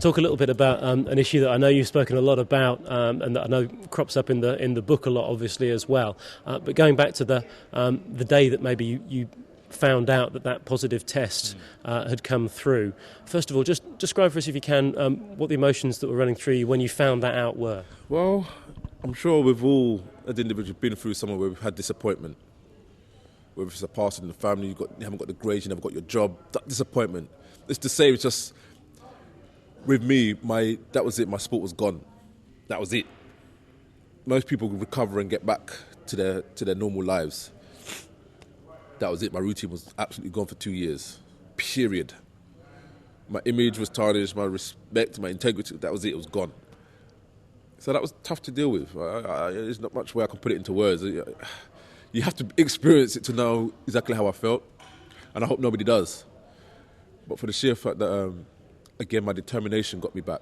talk a little bit about an issue that I know you've spoken a lot about, and that I know crops up in the book a lot, obviously, as well. But going back to the day that maybe you found out that positive test had come through. First of all, just describe for us, if you can, what the emotions that were running through you when you found that out were. Well, I'm sure we've all, as individuals, been through somewhere where we've had disappointment. Whether it's a passing in the family, you haven't got the grades, you never got your job. That disappointment. It's to say, it's just, with me, that was it. My sport was gone. That was it. Most people recover and get back to their normal lives. That was it. My routine was absolutely gone for 2 years. Period. My image was tarnished, my respect, my integrity, that was it. It was gone. So that was tough to deal with. There's not much way I can put it into words. You have to experience it to know exactly how I felt, and I hope nobody does. But for the sheer fact that, again, my determination got me back.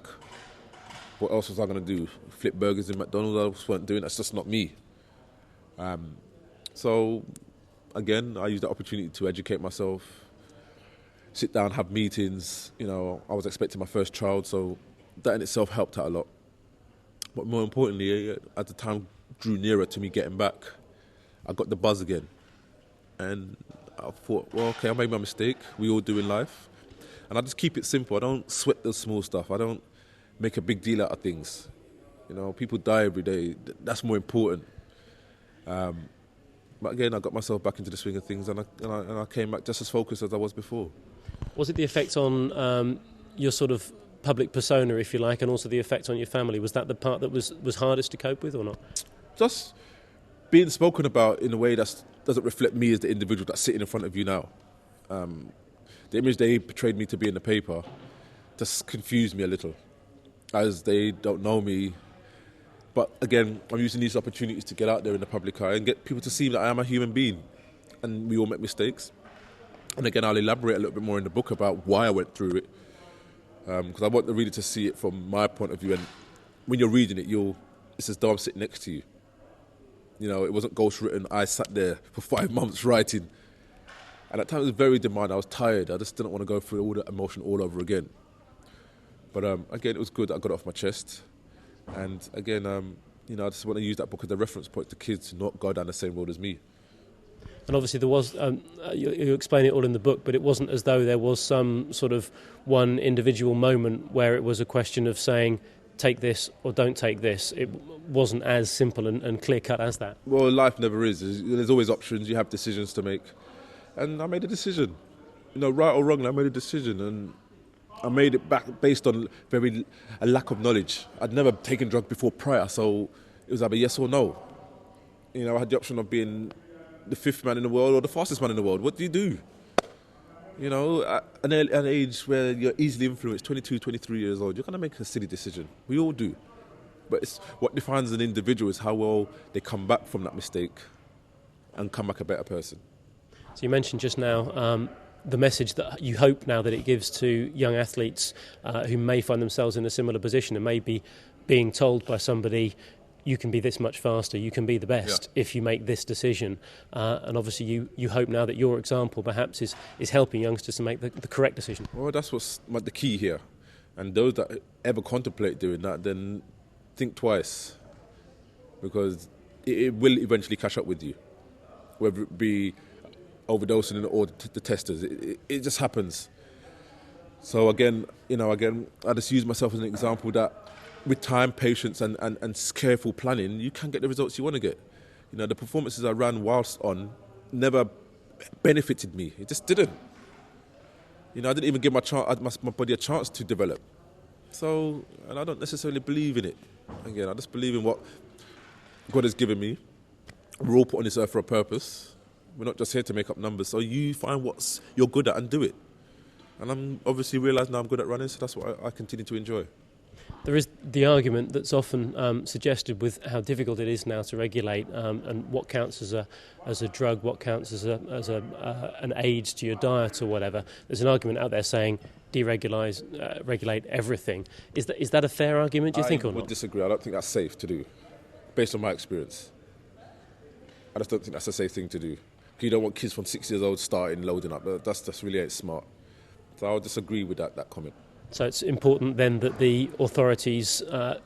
What else was I going to do? Flip burgers in McDonald's? I just weren't doing. That's just not me. So, again, I used the opportunity to educate myself, sit down, have meetings. You know, I was expecting my first child, so that in itself helped out a lot. But more importantly, as the time drew nearer to me getting back, I got the buzz again. And I thought, well, okay, I made my mistake. We all do in life. And I just keep it simple. I don't sweat the small stuff. I don't make a big deal out of things. You know, people die every day. That's more important. But again, I got myself back into the swing of things, and I came back just as focused as I was before. Was it the effect on your sort of public persona, if you like, and also the effect on your family? Was that the part that was hardest to cope with, or not? Just being spoken about in a way that doesn't reflect me as the individual that's sitting in front of you now. The image they portrayed me to be in the paper just confused me a little, as they don't know me. But again, I'm using these opportunities to get out there in the public eye and get people to see that I am a human being, and we all make mistakes. And again, I'll elaborate a little bit more in the book about why I went through it, because I want the reader to see it from my point of view. And when you're reading it, it's as though I'm sitting next to you. You know, it wasn't ghost-written. I sat there for 5 months writing. And at times it was very demanding. I was tired. I just didn't want to go through all the emotion all over again. But again, it was good that I got it off my chest. And again, I just want to use that book as a reference point to kids to not go down the same road as me. And obviously there was, you explain it all in the book, but it wasn't as though there was some sort of one individual moment where it was a question of saying, take this or don't take this. It wasn't as simple and clear-cut as that. Well, life never is. There's always options. You have decisions to make. And I made a decision. You know, right or wrong, I made a decision. And I made it back based on a lack of knowledge. I'd never taken drugs before prior, so it was either yes or no. You know, I had the option of being the fifth man in the world or the fastest man in the world. What do you do? You know, at an age where you're easily influenced, 22, 23 years old, you're going to make a silly decision. We all do. But it's what defines an individual is how well they come back from that mistake and come back a better person. So you mentioned just now the message that you hope now that it gives to young athletes who may find themselves in a similar position and may be being told by somebody, you can be this much faster, you can be the best if you make this decision. And obviously you hope now that your example perhaps is helping youngsters to make the correct decision. Well, that's what's the key here. And those that ever contemplate doing that, then think twice. Because it will eventually catch up with you. Whether it be overdosing or the testers, it just happens. So again, I just use myself as an example that with time, patience and careful planning, you can get the results you want to get. You know, the performances I ran whilst on never benefited me. It just didn't. You know, I didn't even give my body a chance to develop. So, and I don't necessarily believe in it. Again, I just believe in what God has given me. We're all put on this earth for a purpose. We're not just here to make up numbers. So you find what you're good at and do it. And I'm obviously realising now I'm good at running, so that's what I continue to enjoy. There is the argument that's often suggested with how difficult it is now to regulate and what counts as a drug, what counts as an aid to your diet or whatever. There's an argument out there saying regulate everything. Is that a fair argument, do you think, or not? I would disagree. I don't think that's safe to do, based on my experience. I just don't think that's a safe thing to do. You don't want kids from 6 years old starting loading up. That's really ain't smart. So I would disagree with that comment. So it's important then that the authorities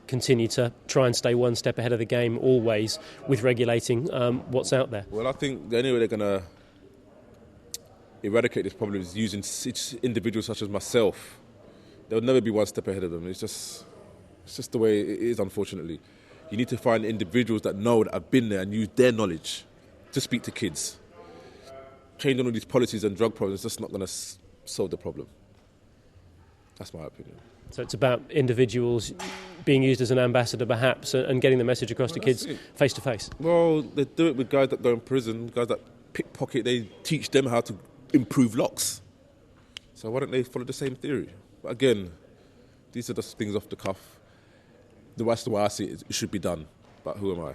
continue to try and stay one step ahead of the game always with regulating what's out there. Well, I think the only way they're going to eradicate this problem is using individuals such as myself. There'll never be one step ahead of them. It's just the way it is, unfortunately. You need to find individuals that know, that have been there, and use their knowledge to speak to kids. Changing all these policies and drug problems is just not going to solve the problem. That's my opinion. So it's about individuals being used as an ambassador, perhaps, and getting the message across to kids face to face. Well, they do it with guys that go in prison, guys that pickpocket. They teach them how to improve locks. So why don't they follow the same theory? But again, these are just things off the cuff. That's the way I see it. It should be done. But who am I?